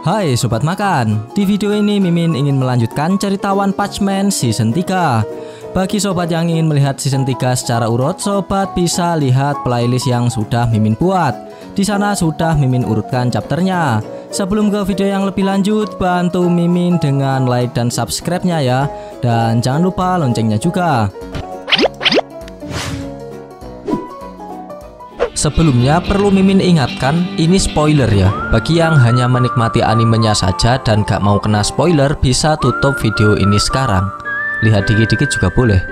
Hai Sobat Makan, di video ini Mimin ingin melanjutkan cerita One Punch Man Season 3. Bagi sobat yang ingin melihat Season 3 secara urut, sobat bisa lihat playlist yang sudah Mimin buat. Di sana sudah Mimin urutkan chapternya. Sebelum ke video yang lebih lanjut, bantu Mimin dengan like dan subscribe-nya ya. Dan jangan lupa loncengnya juga. Sebelumnya perlu Mimin ingatkan, ini spoiler ya. Bagi yang hanya menikmati animenya saja dan gak mau kena spoiler, bisa tutup video ini sekarang. Lihat dikit-dikit juga boleh.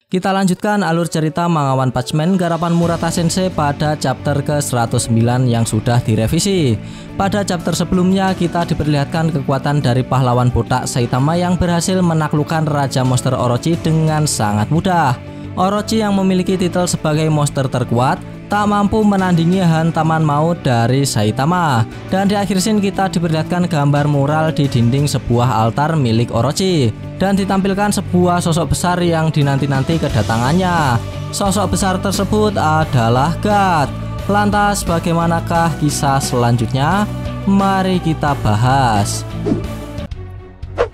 Kita lanjutkan alur cerita manga One Punch Man garapan Murata Sensei pada chapter ke-109 yang sudah direvisi. Pada chapter sebelumnya kita diperlihatkan kekuatan dari pahlawan botak Saitama yang berhasil menaklukkan Raja Monster Orochi dengan sangat mudah. Orochi yang memiliki titel sebagai monster terkuat tak mampu menandingi hantaman maut dari Saitama. Dan di akhir scene kita diperlihatkan gambar mural di dinding sebuah altar milik Orochi dan ditampilkan sebuah sosok besar yang dinanti-nanti kedatangannya. Sosok besar tersebut adalah God. Lantas bagaimanakah kisah selanjutnya? Mari kita bahas.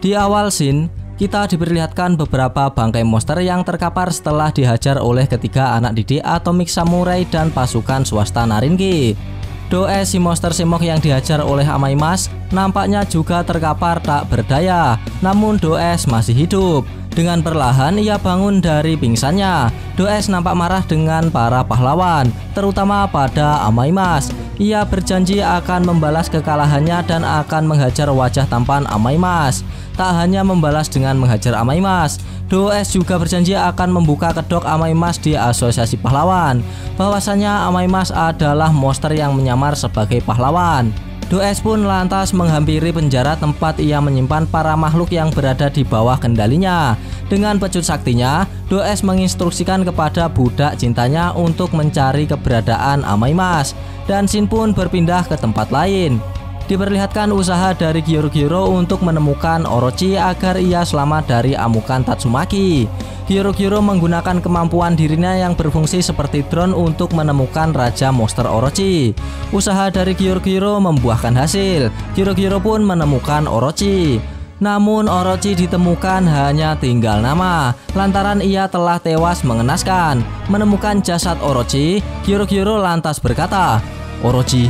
Di awal scene kita diperlihatkan beberapa bangkai monster yang terkapar setelah dihajar oleh ketiga anak didik Atomic Samurai dan pasukan swasta Narinki. Doe si monster Simok yang dihajar oleh Amaimas nampaknya juga terkapar tak berdaya, namun Does masih hidup. Dengan perlahan ia bangun dari pingsannya. Does nampak marah dengan para pahlawan, terutama pada Amaimas. Ia berjanji akan membalas kekalahannya dan akan menghajar wajah tampan Amaimas. Tak hanya membalas dengan menghajar Amaimas, Does juga berjanji akan membuka kedok Amaimas di asosiasi pahlawan. Bahwasanya Amaimas adalah monster yang menyamar sebagai pahlawan. Does pun lantas menghampiri penjara tempat ia menyimpan para makhluk yang berada di bawah kendalinya. Dengan pecut saktinya, Does menginstruksikan kepada budak cintanya untuk mencari keberadaan Amaimas. Dan Shin pun berpindah ke tempat lain. Diperlihatkan usaha dari Gyoro-Gyoro untuk menemukan Orochi agar ia selamat dari amukan Tatsumaki. Gyoro-Gyoro menggunakan kemampuan dirinya yang berfungsi seperti drone untuk menemukan Raja Monster Orochi. Usaha dari Gyoro-Gyoro membuahkan hasil. Gyoro-Gyoro pun menemukan Orochi. Namun Orochi ditemukan hanya tinggal nama, lantaran ia telah tewas mengenaskan. Menemukan jasad Orochi, Gyoro-Gyoro lantas berkata, "Orochi,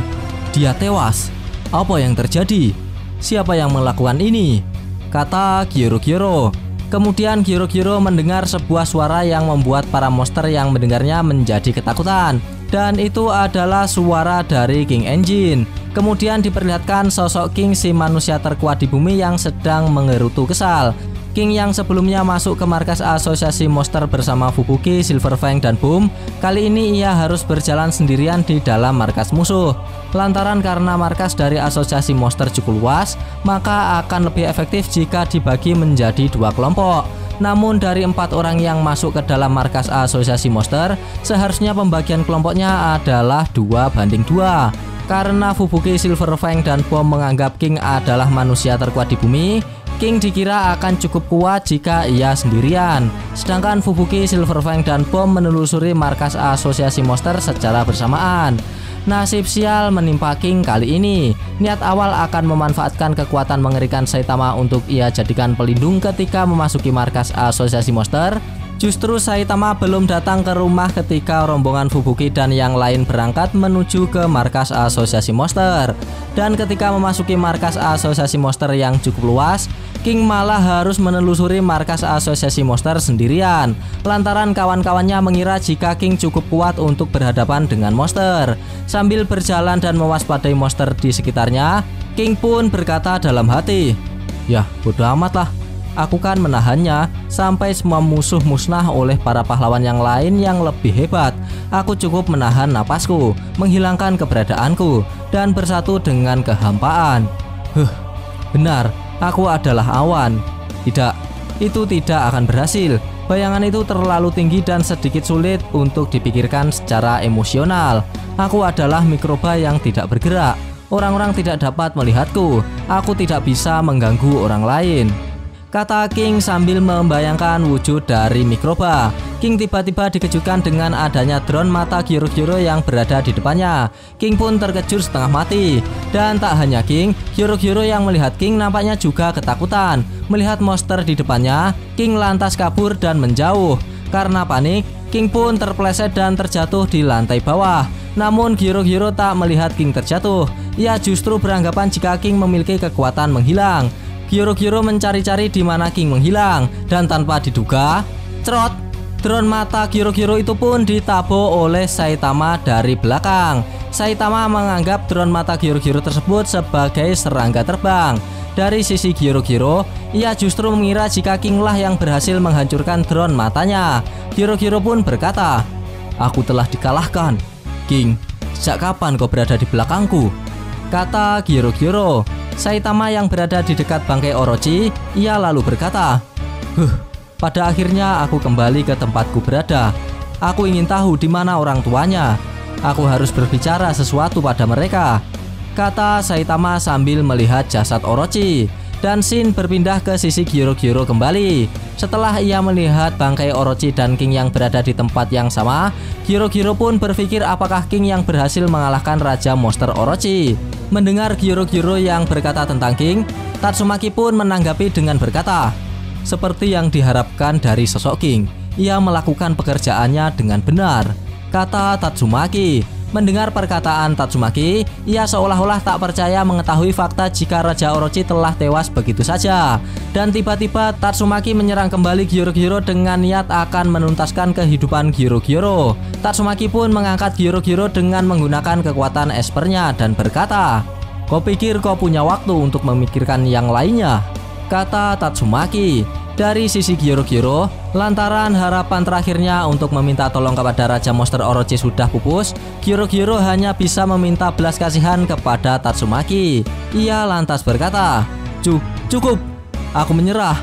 dia tewas. Apa yang terjadi? Siapa yang melakukan ini?" kata Gyoro-Gyoro. Kemudian Gyoro-Gyoro mendengar sebuah suara yang membuat para monster yang mendengarnya menjadi ketakutan. Dan itu adalah suara dari King Engine. Kemudian diperlihatkan sosok King, si manusia terkuat di bumi yang sedang mengerutu kesal. King yang sebelumnya masuk ke markas asosiasi monster bersama Fubuki, Silver Fang, dan Boom, kali ini ia harus berjalan sendirian di dalam markas musuh. Lantaran karena markas dari asosiasi monster cukup luas, maka akan lebih efektif jika dibagi menjadi dua kelompok. Namun dari 4 orang yang masuk ke dalam markas asosiasi monster, seharusnya pembagian kelompoknya adalah 2:2. Karena Fubuki, Silver Fang, dan Boom menganggap King adalah manusia terkuat di bumi, King dikira akan cukup kuat jika ia sendirian. Sedangkan Fubuki, Silver Fang, dan Boom menelusuri markas asosiasi monster secara bersamaan. Nasib sial menimpa King kali ini. Niat awal akan memanfaatkan kekuatan mengerikan Saitama untuk ia jadikan pelindung ketika memasuki markas asosiasi monster. Justru Saitama belum datang ke rumah ketika rombongan Fubuki dan yang lain berangkat menuju ke markas asosiasi monster. Dan ketika memasuki markas asosiasi monster yang cukup luas, King malah harus menelusuri markas asosiasi monster sendirian. Lantaran kawan-kawannya mengira jika King cukup kuat untuk berhadapan dengan monster. Sambil berjalan dan mewaspadai monster di sekitarnya, King pun berkata dalam hati, "Yah, bodo amat lah. Aku kan menahannya sampai semua musuh musnah oleh para pahlawan yang lain yang lebih hebat. Aku cukup menahan napasku, menghilangkan keberadaanku, dan bersatu dengan kehampaan." Benar, aku adalah awan. Tidak, itu tidak akan berhasil. Bayangan itu terlalu tinggi dan sedikit sulit untuk dipikirkan secara emosional. Aku adalah mikroba yang tidak bergerak. Orang-orang tidak dapat melihatku. Aku tidak bisa mengganggu orang lain. kata King sambil membayangkan wujud dari Mikroba. King tiba-tiba dikejutkan dengan adanya drone mata Gyro-Gyro yang berada di depannya. King pun terkejut setengah mati. Dan tak hanya King, Gyro-Gyro yang melihat King nampaknya juga ketakutan. Melihat monster di depannya, King lantas kabur dan menjauh. Karena panik, King pun terpeleset dan terjatuh di lantai bawah. Namun Gyro-Gyro tak melihat King terjatuh. Ia justru beranggapan jika King memiliki kekuatan menghilang. Gyro-Gyro mencari-cari di mana King menghilang, dan tanpa diduga, cerot, drone mata Gyro-Gyro itu pun ditabo oleh Saitama dari belakang. Saitama menganggap drone mata Gyro-Gyro tersebut sebagai serangga terbang. Dari sisi Gyro-Gyro, ia justru mengira jika King lah yang berhasil menghancurkan drone matanya. Gyro-Gyro pun berkata, "Aku telah dikalahkan. King, sejak kapan kau berada di belakangku?" Kata Gyro-Gyro. Saitama yang berada di dekat bangkai Orochi, ia lalu berkata, pada akhirnya aku kembali ke tempatku berada. Aku ingin tahu di mana orang tuanya. Aku harus berbicara sesuatu pada mereka," kata Saitama sambil melihat jasad Orochi. Dan scene berpindah ke sisi Gyro-Gyro kembali. Setelah ia melihat bangkai Orochi dan King yang berada di tempat yang sama, Gyro-Gyro pun berpikir apakah King yang berhasil mengalahkan Raja Monster Orochi. Mendengar Gyro-Gyro yang berkata tentang King, Tatsumaki pun menanggapi dengan berkata, "Seperti yang diharapkan dari sosok King, ia melakukan pekerjaannya dengan benar," kata Tatsumaki. Mendengar perkataan Tatsumaki, ia seolah-olah tak percaya mengetahui fakta jika Raja Orochi telah tewas begitu saja. Dan tiba-tiba Tatsumaki menyerang kembali Gyro-Gyro dengan niat akan menuntaskan kehidupan Gyro-Gyro. Tatsumaki pun mengangkat Gyro-Gyro dengan menggunakan kekuatan espernya dan berkata, "Kau pikir kau punya waktu untuk memikirkan yang lainnya?" kata Tatsumaki. Dari sisi Gyro-Gyro, lantaran harapan terakhirnya untuk meminta tolong kepada Raja Monster Orochi sudah pupus, Gyro-Gyro hanya bisa meminta belas kasihan kepada Tatsumaki. Ia lantas berkata, Cukup, aku menyerah.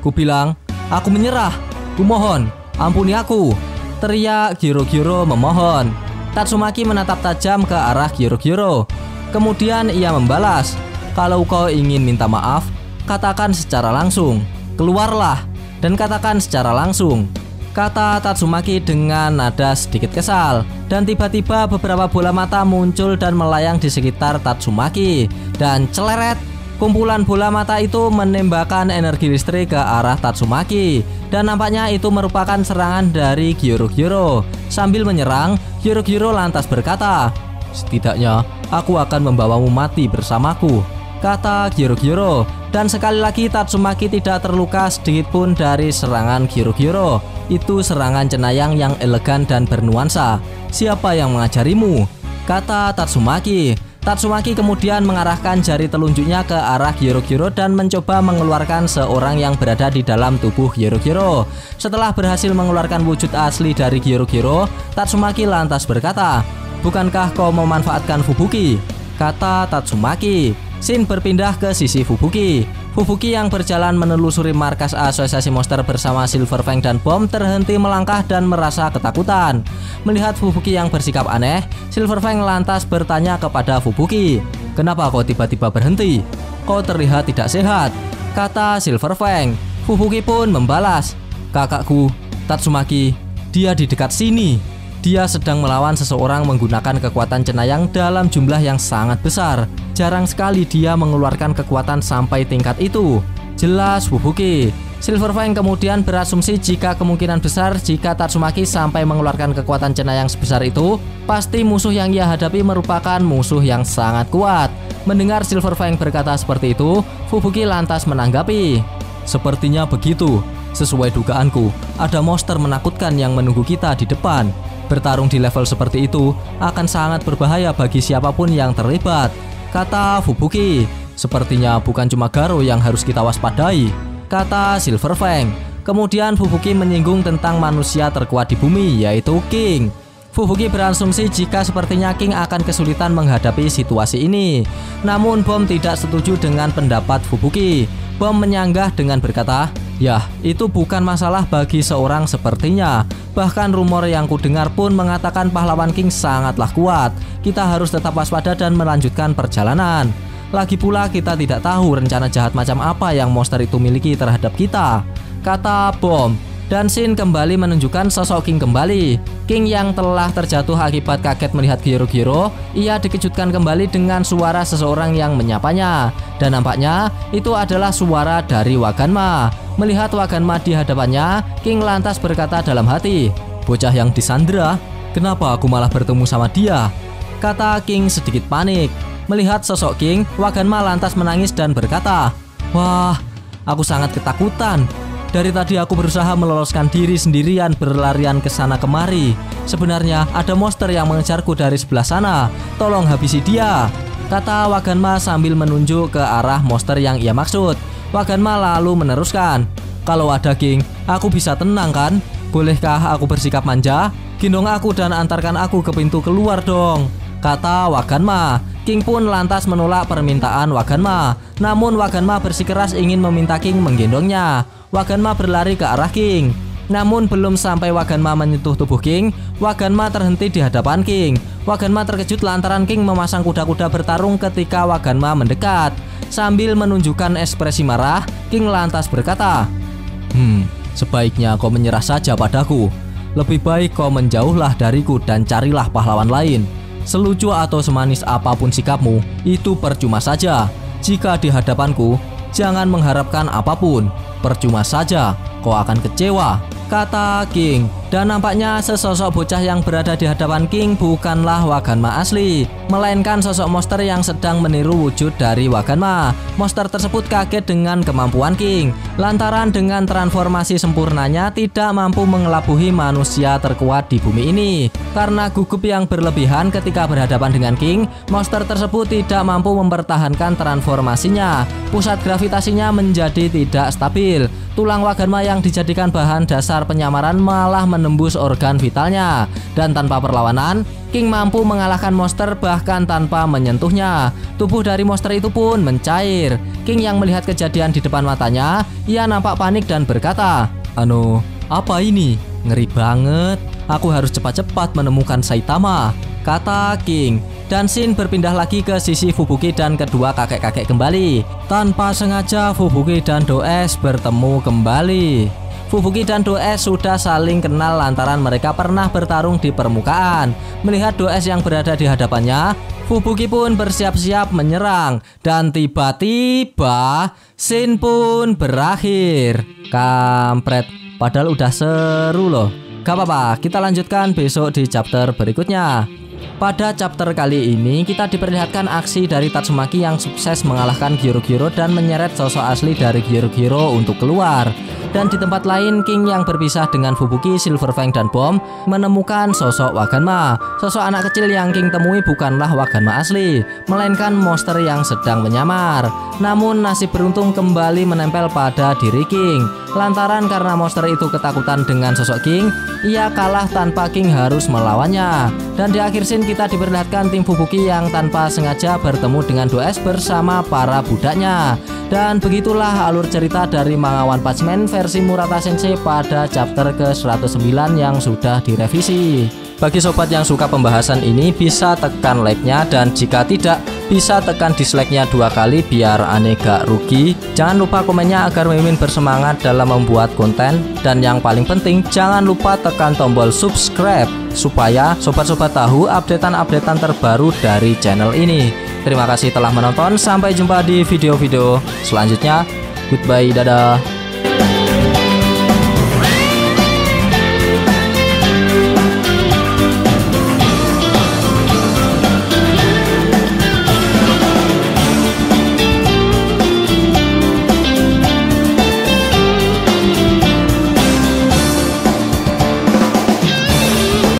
Ku bilang, aku menyerah. Kumohon, ampuni aku," teriak Gyro-Gyro memohon. Tatsumaki menatap tajam ke arah Gyro-Gyro. Kemudian ia membalas, "Kalau kau ingin minta maaf, katakan secara langsung. Keluarlah dan katakan secara langsung," kata Tatsumaki dengan nada sedikit kesal. Dan tiba-tiba beberapa bola mata muncul dan melayang di sekitar Tatsumaki. Dan celeret, kumpulan bola mata itu menembakkan energi listrik ke arah Tatsumaki. Dan nampaknya itu merupakan serangan dari Gyro-Gyro. Sambil menyerang, Gyro-Gyro lantas berkata, "Setidaknya aku akan membawamu mati bersamaku," kata Gyro-Gyro. Dan sekali lagi Tatsumaki tidak terluka sedikit pun dari serangan Gyro-Gyro. Itu serangan cenayang yang elegan dan bernuansa. "Siapa yang mengajarimu?" kata Tatsumaki. Tatsumaki kemudian mengarahkan jari telunjuknya ke arah Gyro-Gyro dan mencoba mengeluarkan seorang yang berada di dalam tubuh Gyro-Gyro. Setelah berhasil mengeluarkan wujud asli dari Gyro-Gyro, Tatsumaki lantas berkata, "Bukankah kau memanfaatkan Fubuki?" kata Tatsumaki. Scene berpindah ke sisi Fubuki. Fubuki yang berjalan menelusuri markas asosiasi monster bersama Silverfang dan Bom terhenti melangkah dan merasa ketakutan. Melihat Fubuki yang bersikap aneh, Silverfang lantas bertanya kepada Fubuki, "Kenapa kau tiba-tiba berhenti? Kau terlihat tidak sehat," kata Silverfang. Fubuki pun membalas, "Kakakku, Tatsumaki, dia di dekat sini. Dia sedang melawan seseorang menggunakan kekuatan cenayang dalam jumlah yang sangat besar. Jarang sekali dia mengeluarkan kekuatan sampai tingkat itu," jelas Fubuki. Silverfang kemudian berasumsi jika kemungkinan besar jika Tatsumaki sampai mengeluarkan kekuatan cenayang sebesar itu, pasti musuh yang ia hadapi merupakan musuh yang sangat kuat. Mendengar Silverfang berkata seperti itu, Fubuki lantas menanggapi, "Sepertinya begitu. Sesuai dugaanku, ada monster menakutkan yang menunggu kita di depan. Bertarung di level seperti itu akan sangat berbahaya bagi siapapun yang terlibat," kata Fubuki. "Sepertinya bukan cuma Garo yang harus kita waspadai," kata Silverfang. Kemudian Fubuki menyinggung tentang manusia terkuat di bumi, yaitu King. Fubuki berasumsi jika sepertinya King akan kesulitan menghadapi situasi ini. Namun Bom tidak setuju dengan pendapat Fubuki. Bom menyanggah dengan berkata, "Yah, itu bukan masalah bagi seorang sepertinya. Bahkan rumor yang kudengar pun mengatakan pahlawan King sangatlah kuat. Kita harus tetap waspada dan melanjutkan perjalanan." Lagi pula kita tidak tahu rencana jahat macam apa yang monster itu miliki terhadap kita, kata Bom. Dan Shin kembali menunjukkan sosok King kembali. King yang telah terjatuh akibat kaget melihat Gyro-Gyro, ia dikejutkan kembali dengan suara seseorang yang menyapanya. Dan nampaknya itu adalah suara dari Waganma. Melihat Waganma di hadapannya, King lantas berkata dalam hati, "Bocah yang disandra, kenapa aku malah bertemu sama dia?" Kata King sedikit panik. Melihat sosok King, Waganma lantas menangis dan berkata, "Wah, aku sangat ketakutan. Dari tadi aku berusaha meloloskan diri sendirian berlarian ke sana kemari. Sebenarnya ada monster yang mengejarku dari sebelah sana. Tolong habisi dia," kata Waganma sambil menunjuk ke arah monster yang ia maksud. Waganma lalu meneruskan, "Kalau ada King, aku bisa tenang kan? Bolehkah aku bersikap manja? Gendong aku dan antarkan aku ke pintu keluar dong," kata Waganma. King pun lantas menolak permintaan Waganma. Namun Waganma bersikeras ingin meminta King menggendongnya. Waganma berlari ke arah King. Namun belum sampai Waganma menyentuh tubuh King, Waganma terhenti di hadapan King. Waganma terkejut lantaran King memasang kuda-kuda bertarung ketika Waganma mendekat. Sambil menunjukkan ekspresi marah, King lantas berkata, "Sebaiknya kau menyerah saja padaku. Lebih baik kau menjauhlah dariku dan carilah pahlawan lain. Selucu atau semanis apapun sikapmu, itu percuma saja. Jika di hadapanku, jangan mengharapkan apapun. Percuma saja, kau akan kecewa," kata King. Dan nampaknya sesosok bocah yang berada di hadapan King bukanlah Waganma asli, melainkan sosok monster yang sedang meniru wujud dari Waganma. Monster tersebut kaget dengan kemampuan King, lantaran dengan transformasi sempurnanya tidak mampu mengelabuhi manusia terkuat di bumi ini. Karena gugup yang berlebihan ketika berhadapan dengan King, monster tersebut tidak mampu mempertahankan transformasinya. Pusat gravitasinya menjadi tidak stabil. Tulang Waganma yang dijadikan bahan dasar penyamaran malah menembus organ vitalnya. Dan tanpa perlawanan, King mampu mengalahkan monster bahkan tanpa menyentuhnya. Tubuh dari monster itu pun mencair. King yang melihat kejadian di depan matanya, ia nampak panik dan berkata, "Apa ini? Ngeri banget. Aku harus cepat-cepat menemukan Saitama," kata King. Dan Shin berpindah lagi ke sisi Fubuki dan kedua kakek-kakek kembali. Tanpa sengaja Fubuki dan Does bertemu kembali. Fubuki dan Does sudah saling kenal lantaran mereka pernah bertarung di permukaan. Melihat Does yang berada di hadapannya, Fubuki pun bersiap-siap menyerang. Dan tiba-tiba Shin pun berakhir. Kampret, padahal udah seru loh. Gak apa-apa, kita lanjutkan besok di chapter berikutnya. Pada chapter kali ini kita diperlihatkan aksi dari Tatsumaki yang sukses mengalahkan Gyro-Gyro dan menyeret sosok asli dari Gyro-Gyro untuk keluar. Dan di tempat lain, King yang berpisah dengan Fubuki, Silverfang, dan Bom menemukan sosok Waganma. Sosok anak kecil yang King temui bukanlah Waganma asli, melainkan monster yang sedang menyamar. Namun nasib beruntung kembali menempel pada diri King. Lantaran karena monster itu ketakutan dengan sosok King, ia kalah tanpa King harus melawannya. Dan di akhir scene kita diperlihatkan tim Fubuki yang tanpa sengaja bertemu dengan Does bersama para budaknya. Dan begitulah alur cerita dari manga One Punch Man versi Murata Sensei pada chapter ke-109 yang sudah direvisi. Bagi sobat yang suka pembahasan ini bisa tekan like-nya, dan jika tidak bisa tekan dislike-nya 2 kali biar aneh gak rugi. Jangan lupa komennya agar Mimin bersemangat dalam membuat konten. Dan yang paling penting jangan lupa tekan tombol subscribe supaya sobat-sobat tahu updatean-updatean terbaru dari channel ini. Terima kasih telah menonton, sampai jumpa di video-video selanjutnya. Goodbye, dadah.